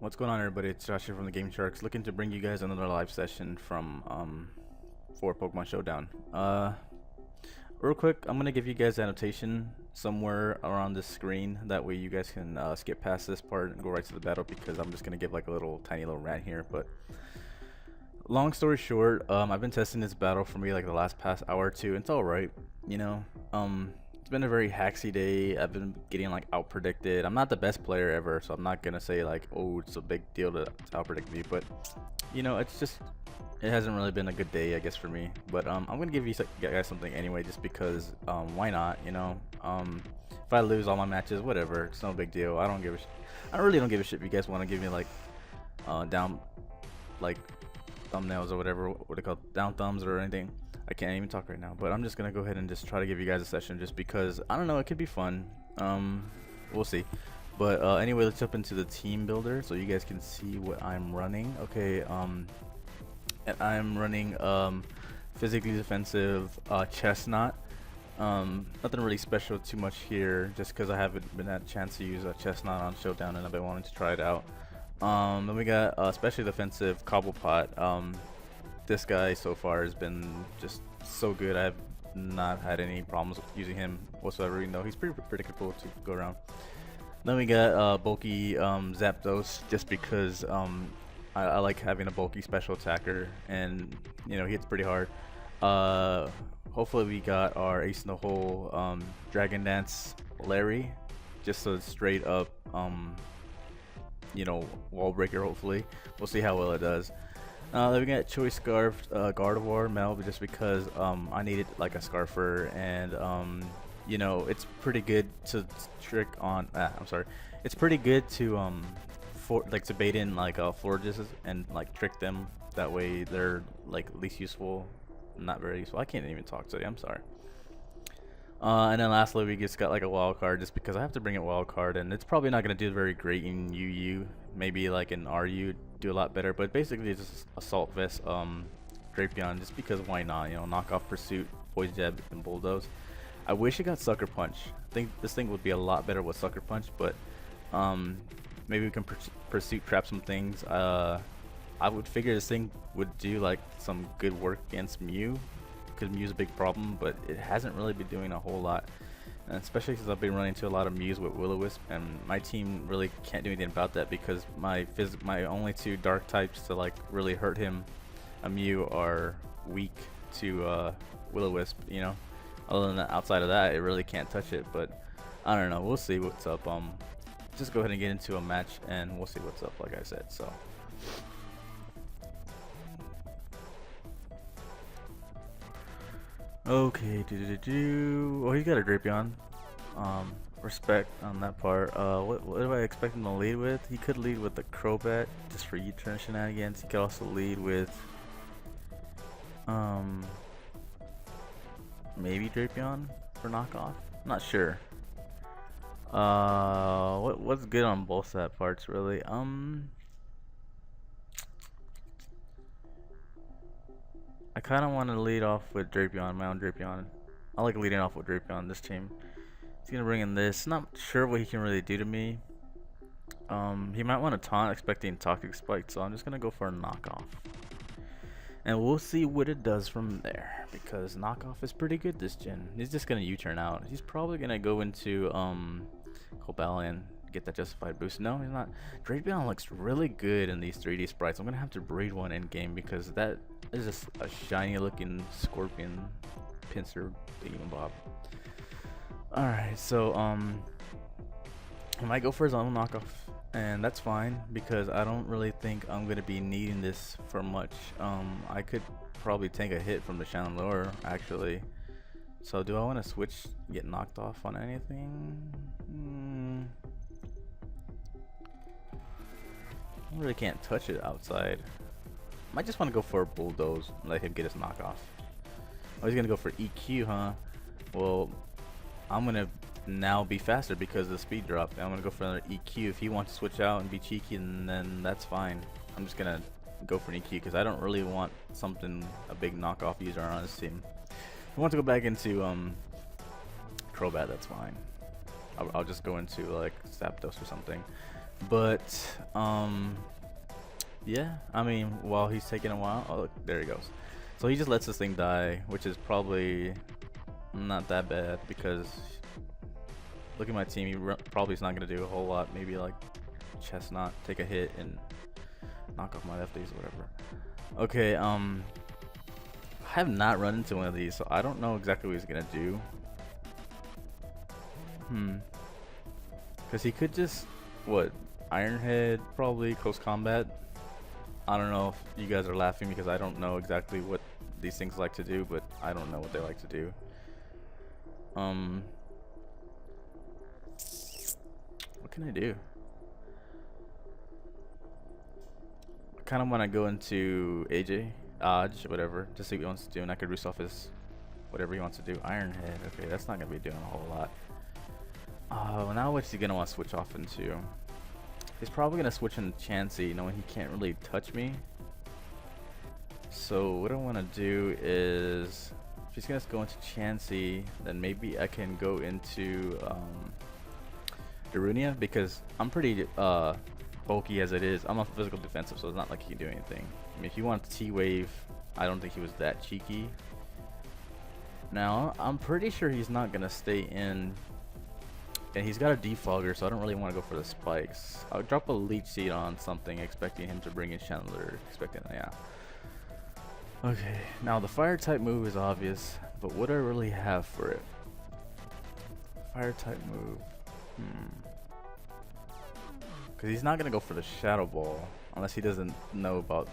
What's going on, everybody? It's Josh here from the Game Sharks, looking to bring you guys another live session from for Pokemon Showdown. Real quick, I'm gonna give you guys annotation somewhere around this screen. That way, you guys can skip past this part and go right to the battle, because I'm just gonna give like a tiny little rant here. But long story short, I've been testing this battle for me like the last past hour or two. It's all right, you know. It's been a very haxy day. I've been getting like out predicted. I'm not the best player ever, so I'm not gonna say like, oh, it's a big deal to out predict me. But you know, it hasn't really been a good day, I guess, for me. But I'm gonna give you guys something anyway, just because why not? You know, if I lose all my matches, whatever, it's no big deal. I really don't give a shit if you guys want to give me like down like thumbnails or whatever, what they call down thumbs or anything. I can't even talk right now, but I'm just gonna go ahead and just try to give you guys a session, just because I don't know, it could be fun. We'll see. But anyway, let's jump into the team builder so you guys can see what I'm running. Okay, and I'm running physically defensive Chesnaught. Nothing really special too much here, just because I haven't been had a chance to use a Chesnaught on Showdown and I've been wanting to try it out. Then we got especially defensive Cobblepot. This guy so far has been just so good. I have not had any problems using him whatsoever. You know, he's pretty predictable to go around. Then we got bulky Zapdos, just because I like having a bulky special attacker, and you know, he hits pretty hard. Hopefully we got our ace in the hole Dragon Dance Larry, just a straight up you know, wall breaker. Hopefully we'll see how well it does. Then we got Choice Scarf Gardevoir Mel, just because I needed like a Scarfer, and you know, it's pretty good to trick on it's pretty good to to bait in like Forges and like trick them. That way they're like least useful, not very useful. I can't even talk today, I'm sorry. And then lastly, we just got like a wild card, just because I have to bring it wild card, and it's probably not going to do very great in UU. Maybe like in RU do a lot better, but basically it's just Assault Vest Drapion, just because why not? You know, knock off Pursuit, Poison Jab, and Bulldoze. I wish it got Sucker Punch. I think this thing would be a lot better with Sucker Punch, but maybe we can Pursuit trap some things. I would figure this thing would do like some good work against Mew, because Mew's a big problem, but it hasn't really been doing a whole lot, and especially since I've been running into a lot of Mews with Will-O-Wisp, and my team really can't do anything about that, because my only two dark types to like really hurt him, a Mew, are weak to Will-O-Wisp. You know, other than that, outside of that, it really can't touch it. But I don't know, we'll see what's up. Just go ahead and get into a match and we'll see what's up, like I said. So okay, oh, he got a Drapion. Respect on that part. What do I expect him to lead with? He could lead with the Crobat, just for U-turn shenanigans. He could also lead with maybe Drapion for knockoff. Not sure. What's good on both that parts, really? I kind of want to lead off with Drapion, my own Drapion. I like leading off with Drapion this team. He's gonna bring in this. Not sure what he can really do to me. He might want to taunt, expecting Toxic Spike, so I'm just gonna go for a knockoff. And we'll see what it does from there, because knockoff is pretty good this gen. He's just gonna U-turn out. He's probably gonna go into Cobalt and get that justified boost. No, he's not. Drapion looks really good in these 3D sprites. I'm gonna have to breed one in game, because that is just a shiny looking scorpion pincer thingamabob. Alright, so I might go for his own knockoff, and that's fine, because I don't really think I'm gonna be needing this for much. I could probably take a hit from the Chandelure, actually. So do I want to switch, get knocked off on anything? I really can't touch it outside. Might just want to go for a Bulldoze and let him get his knockoff. Oh, he's gonna go for EQ, huh? Well, I'm gonna now be faster because of the speed drop. I'm gonna go for another EQ. If he wants to switch out and be cheeky, then that's fine. I'm just gonna go for an EQ, because I don't really want a big knockoff user on his team. If he wants to go back into Crobat, that's fine. I'll just go into like Zapdos or something. But yeah, I mean, while he's taking a while, oh look, there he goes. So he just lets this thing die, which is probably not that bad because look at my team. He probably is not gonna do a whole lot. Maybe like Chesnaught take a hit and knock off my lefties or whatever. Okay, I have not run into one of these, so I don't know exactly what he's gonna do. Because he could just, what, Ironhead, probably, close combat. I don't know if you guys are laughing because I don't know exactly what these things like to do, but I don't know what they like to do. What can I do? I kind of want to go into AJ, whatever, to see what he wants to do, and I could roost off his whatever he wants to do. Ironhead, okay, that's not going to be doing a whole lot. Well, now what's he going to want to switch off into? He's probably going to switch into Chansey, knowing he can't really touch me. So what I want to do is, if he's going to go into Chansey, then maybe I can go into Darunia, because I'm pretty bulky as it is. I'm a physical defensive, so it's not like he can do anything. I mean, if you want T-Wave, I don't think he was that cheeky. Now, I'm pretty sure he's not going to stay in. And he's got a defogger, so I don't really want to go for the spikes. I'll drop a leech seed on something, expecting him to bring in Chandler. Yeah. Okay, now the fire type move is obvious, but what do I really have for it? Fire type move. Because he's not going to go for the Shadow Ball unless he doesn't know about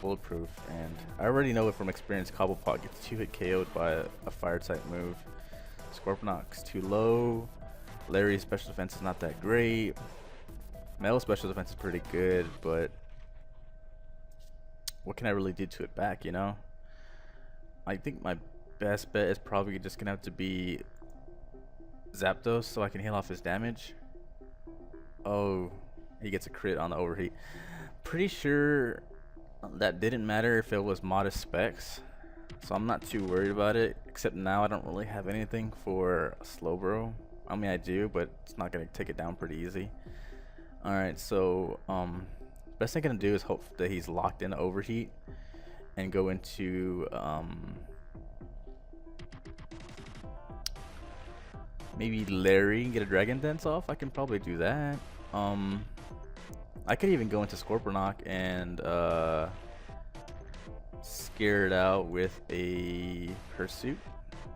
Bulletproof. And I already know it from experience. Cobblepot gets 2-hit KO'd by a fire type move. Scorponok's too low. Larry's special defense is not that great. Metal's special defense is pretty good, but what can I really do to it back, you know? I think my best bet is probably just gonna have to be Zapdos so I can heal off his damage. Oh, he gets a crit on the overheat. Pretty sure that didn't matter if it was modest specs, so I'm not too worried about it, except now I don't really have anything for Slowbro. I mean, I do, but it's not going to take it down pretty easy. Alright, so best thing I can do is hope that he's locked in overheat and go into maybe Larry and get a Dragon Dance off. I can probably do that. I could even go into Scorponok and scare it out with a Pursuit,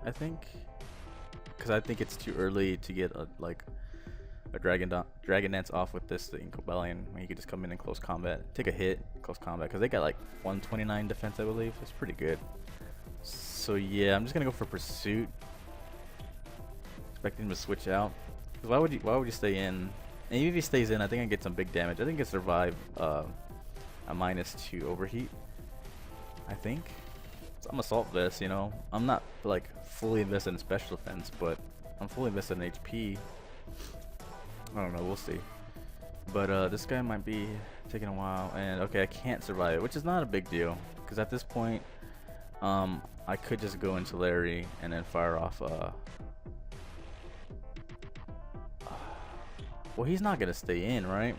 I think. Because I think it's too early to get a Dragon Dance off with this thing, Cobalion, when you can just come in close combat, take a hit, close combat, because they got like 129 defense, I believe. It's pretty good. So yeah, I'm just gonna go for Pursuit, expecting him to switch out. Because why would you stay in? And even if he stays in, I think I get some big damage. I think I can survive a -2 overheat, I think. I'm Assault Vest, you know. I'm not like fully invested in special defense, but I'm fully invested in HP. I don't know, we'll see. But this guy might be taking a while, and okay, I can't survive it, which is not a big deal, because at this point, I could just go into Larry and then fire off. Well, he's not gonna stay in, right?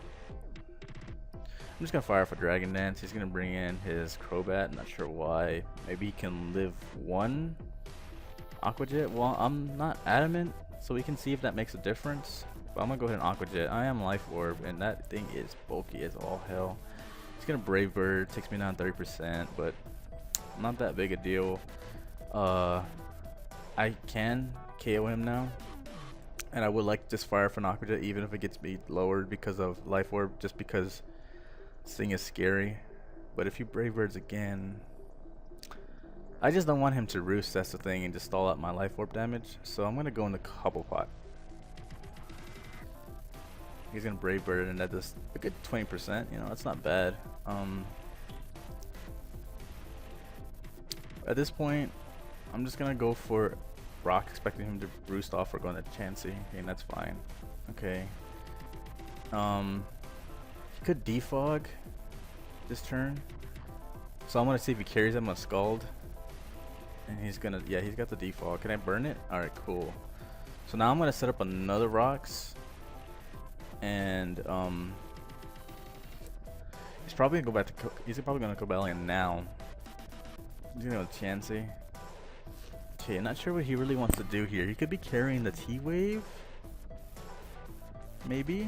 I'm just gonna fire off a Dragon Dance. He's gonna bring in his Crobat. Not sure why. Maybe he can live one Aqua Jet. Well, I'm not adamant, so we can see if that makes a difference. But I'm gonna go ahead and Aqua Jet. I am Life Orb, and that thing is bulky as all hell. He's gonna Brave Bird. Takes me down 30%, but not that big a deal. I can KO him now, and I would like to just fire for an Aqua Jet, even if it gets me lowered because of Life Orb, just because this thing is scary. But if you Brave Birds again, I just don't want him to roost, that's the thing, and just stall out my Life Orb damage. So I'm gonna go into Cobblepot. He's gonna Brave Bird, and that does a good 20%, you know, that's not bad. At this point, I'm just gonna go for Rock, expecting him to roost off or go into Chansey, and that's fine. Okay. He could defog this turn, so I'm gonna see if he carries him a Scald, and he's gonna, yeah, he's got the defog. Can I burn it? All right, cool. So now I'm gonna set up another Rocks, and he's probably gonna go back to he's probably gonna go Balian now. He's gonna go Chansey. Okay, not sure what he really wants to do here. He could be carrying the T-Wave, maybe.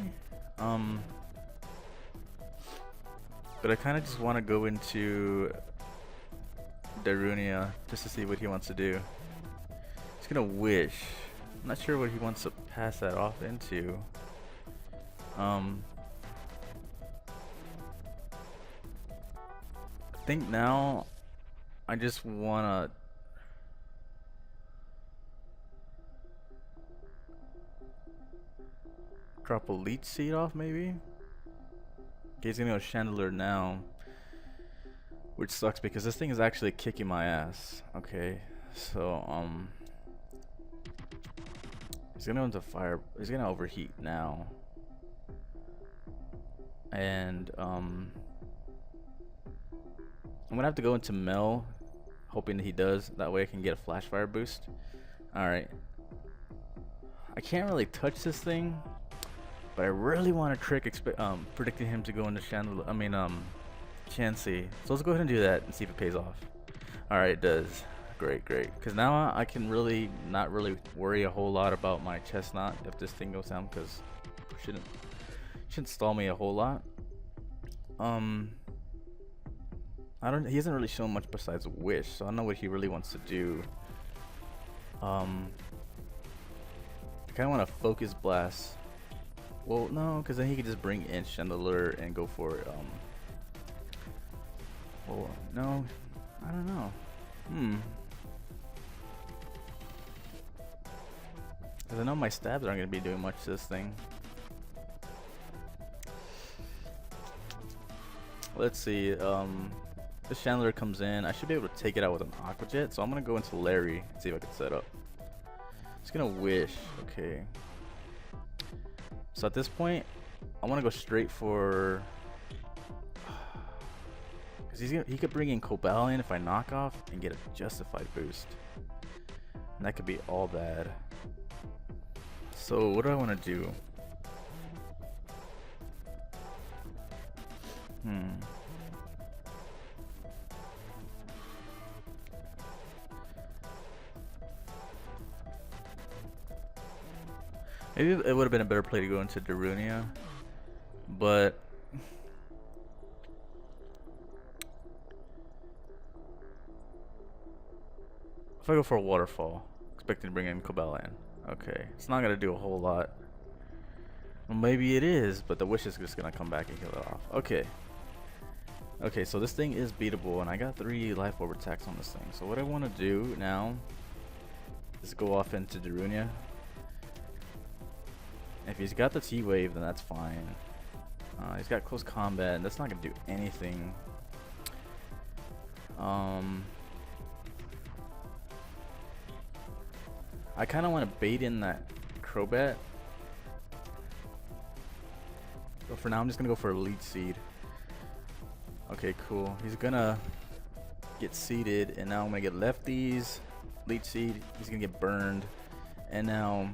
But I kind of just want to go into Darunia just to see what he wants to do. He's gonna wish. I'm not sure what he wants to pass that off into. I think now I just wanna drop a leech seed off, maybe. Okay, he's gonna go Chandelier now, which sucks because this thing is actually kicking my ass. Okay, so he's gonna go into fire. He's gonna overheat now, and I'm gonna have to go into Mel, hoping that he does. That way I can get a flash fire boost. All right, I can't really touch this thing. But I really want to trick predicting him to go into Chansey. So let's go ahead and do that and see if it pays off. Alright, it does. Great, great. Because now I can really not really worry a whole lot about my Chesnaught if this thing goes down, because it shouldn't stall me a whole lot. He hasn't really shown much besides Wish, so I don't know what he really wants to do. I kinda wanna focus blast. Well, no, because then he could just bring in Chandelier and go for it. Well, no, I don't know. Because I know my stabs aren't going to be doing much to this thing. Let's see. This Chandelier comes in. I should be able to take it out with an Aqua Jet, so I'm going to go into Larry and see if I can set up. Just going to wish. Okay. So at this point, I want to go straight for, because he could bring in Cobalion if I knock off and get a justified boost, and that could be all bad. So what do I want to do? Maybe it would have been a better play to go into Darunia, but if I go for a Waterfall, expecting to bring in Cobalion, okay, it's not gonna do a whole lot. Well, maybe it is, but the Wish is just gonna come back and kill it off. Okay. Okay, so this thing is beatable, and I got 3 life orb attacks on this thing. So what I want to do now is go off into Darunia. If he's got the T-Wave, then that's fine. He's got close combat, and that's not going to do anything. I kind of want to bait in that Crobat. But for now, I'm just going to go for a Leech Seed. Okay, cool. He's going to get seeded, and now I'm going to get lefties. Leech Seed. He's going to get burned. And now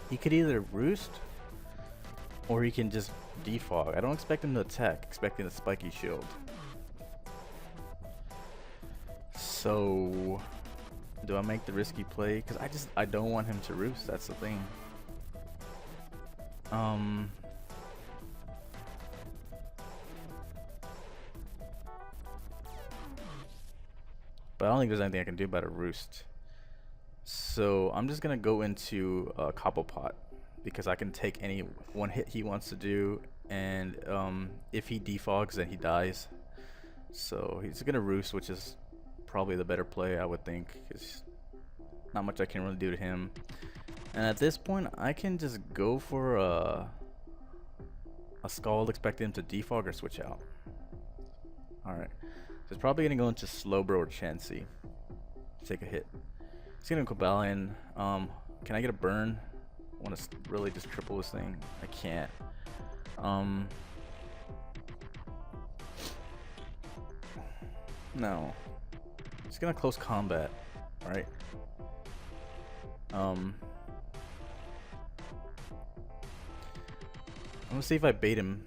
he could either roost or he can just defog. I don't expect him to attack, expecting a spiky shield. So do I make the risky play? Because I don't want him to roost, that's the thing. But I don't think there's anything I can do about a roost. So I'm just gonna go into Cobblepot because I can take any one hit he wants to do, and if he defogs, then he dies. So he's gonna roost, which is probably the better play, I would think, because not much I can really do to him. And at this point, I can just go for a Scald, expecting him to defog or switch out. All right, so it's probably gonna go into Slowbro or Chansey. Take a hit. He's gonna Cobalion. Can I get a burn? I want to really just triple this thing. I can't. No. He's gonna close combat, right? gonna see if I bait him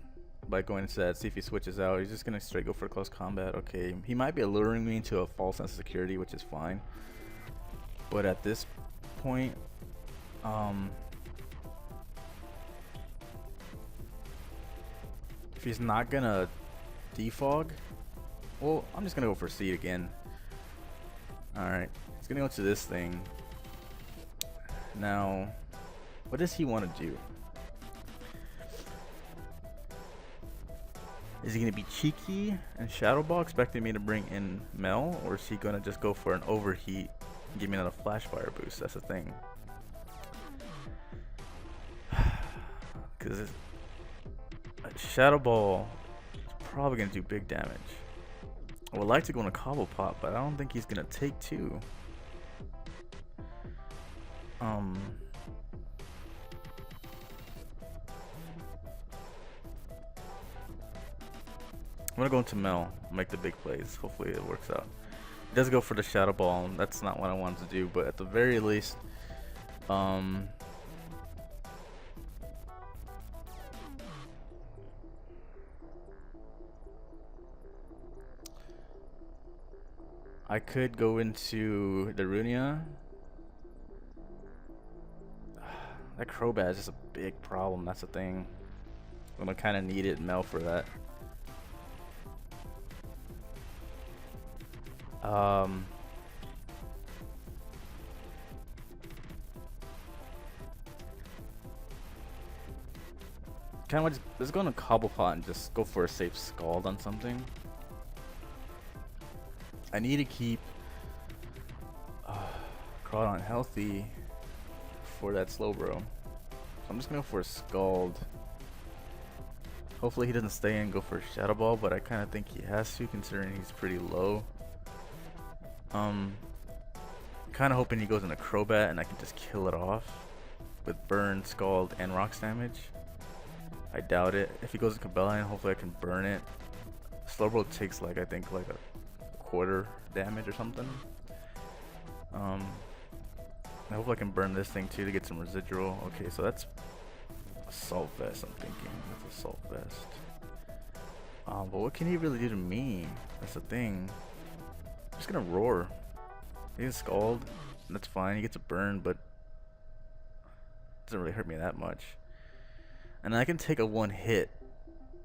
by going into that, see if he switches out. He's just gonna straight go for close combat. Okay, he might be alluring me into a false sense of security, which is fine. But at this point, if he's not gonna defog, well, I'm just gonna go for seed again. Alright, he's gonna go to this thing. Now, what does he want to do? Is he gonna be cheeky and Shadow Ball, expecting me to bring in Mel, or is he gonna just go for an overheat and give me another flash fire boost? That's the thing. Because Shadow Ball is probably gonna do big damage. I would like to go in a Cobble Pot, but I don't think he's gonna take two. I'm gonna go into Mel, make the big plays. Hopefully it works out. He does go for the Shadow Ball, and that's not what I wanted to do, but at the very least, I could go into the Runia. That Crobat is just a big problem, that's the thing. I'm gonna kinda need it Mel for that. Kinda just, let's go in a Cobblepot and just go for a safe Scald on something. I need to keep Crawdon healthy for that Slowbro. So I'm just gonna go for a Scald. Hopefully he doesn't stay and go for a Shadow Ball, but I kind of think he has to, considering he's pretty low. Kind of hoping he goes in a Crobat and I can just kill it off with Burn, Scald, and Rocks damage. I doubt it. If he goes in Cabellion, hopefully I can burn it. Slowbro takes like, I think like a quarter damage or something. I hope I can burn this thing too to get some residual. Okay, so that's Assault Vest, I'm thinking. That's Assault Vest. But what can he really do to me? That's the thing. I'm just gonna roar. He gets Scald, and that's fine. He gets a burn, but it doesn't really hurt me that much. And I can take a one hit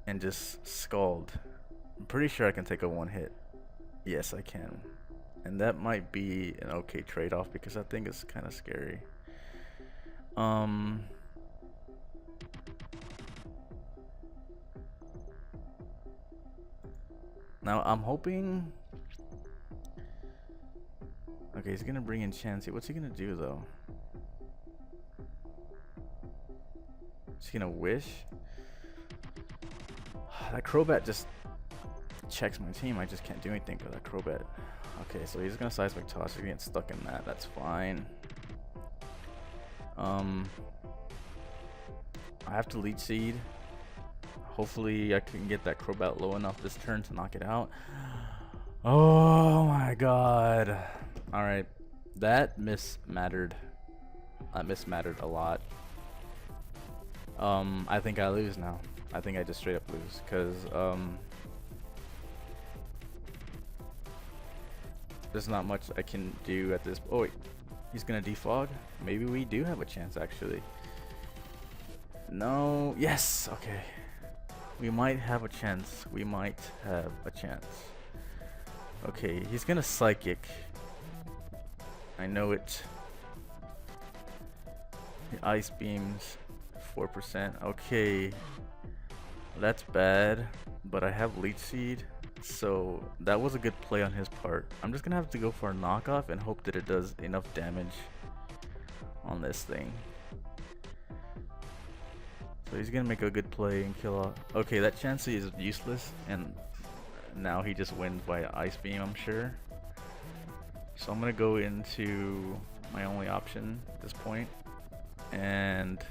and just Scald. I'm pretty sure I can take a one hit. Yes, I can. And that might be an okay trade-off because I think it's kind of scary. Now I'm hoping. Okay, he's gonna bring in Chansey. What's he gonna do though? Is he gonna wish? That Crobat just checks my team. I just can't do anything with that Crobat. Okay, so he's gonna Seismic Toss. He's getting stuck in that. That's fine. I have to Leech Seed. Hopefully I can get that Crobat low enough this turn to knock it out. Oh my god. Alright. That mattered. That mattered a lot. I think I lose now. I think I just straight up lose. Because, there's not much I can do at this. Oh wait. He's gonna defog? Maybe we do have a chance actually. No. Yes! Okay. We might have a chance. We might have a chance. Okay, he's gonna Psychic. I know it. The Ice Beams 4%. Okay. That's bad. But I have Leech Seed. So that was a good play on his part. I'm just gonna have to go for a knockoff and hope that it does enough damage on this thing. So he's gonna make a good play and kill off. Okay, that Chansey is useless, and now he just wins by Ice Beam, I'm sure. So I'm gonna go into my only option at this point, and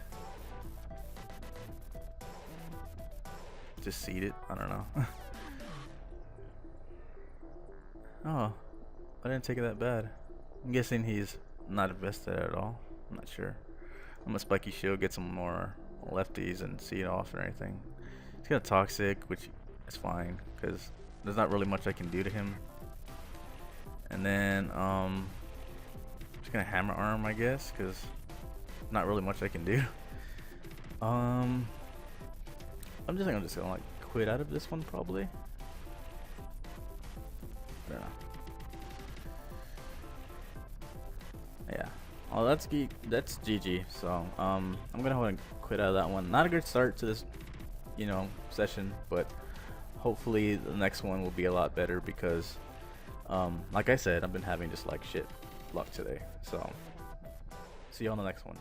just seed it. I don't know. Oh, I didn't take it that bad. I'm guessing he's not invested at all. I'm not sure. I'm a Spiky Shield, get some more lefties and see it off or anything. He's kind of toxic, which is fine because there's not really much I can do to him. And then just gonna hammer arm, I guess, because not really much I can do. I'm just gonna like quit out of this one probably. I don't know. Yeah. Oh, that's GG. So I'm gonna go ahead and quit out of that one. Not a good start to this, session, but hopefully the next one will be a lot better because, like I said, I've been having just like shit luck today. So see you on the next one.